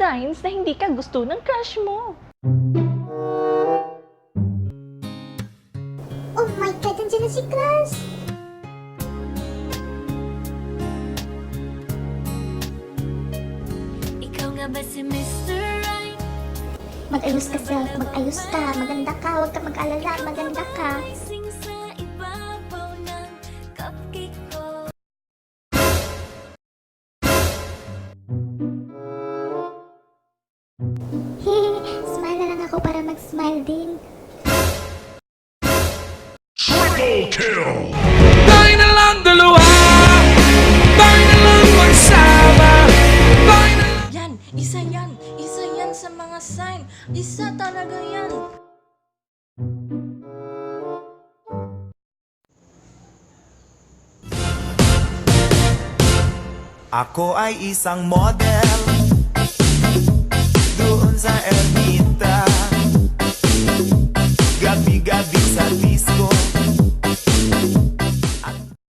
signs na hindi ka gusto ng crush mo. Oh my God, nandiyan na si Crush! Ikaw nga ba si Mr. Right? Mag-ayos ka, Self. Mag-ayos ka. Maganda ka. Huwag ka mag-alala. Maganda ka. Icing sa ibabaw ng cupcake ko. Smile na lang ako para mag-smile din. Triple kill! Tayo na lang dalawa! Tayo na lang magsama! Tayo na lang... Yan! Isa yan! Isa yan sa mga sign! Isa talaga yan! Ako ay isang model doon sa Ermita.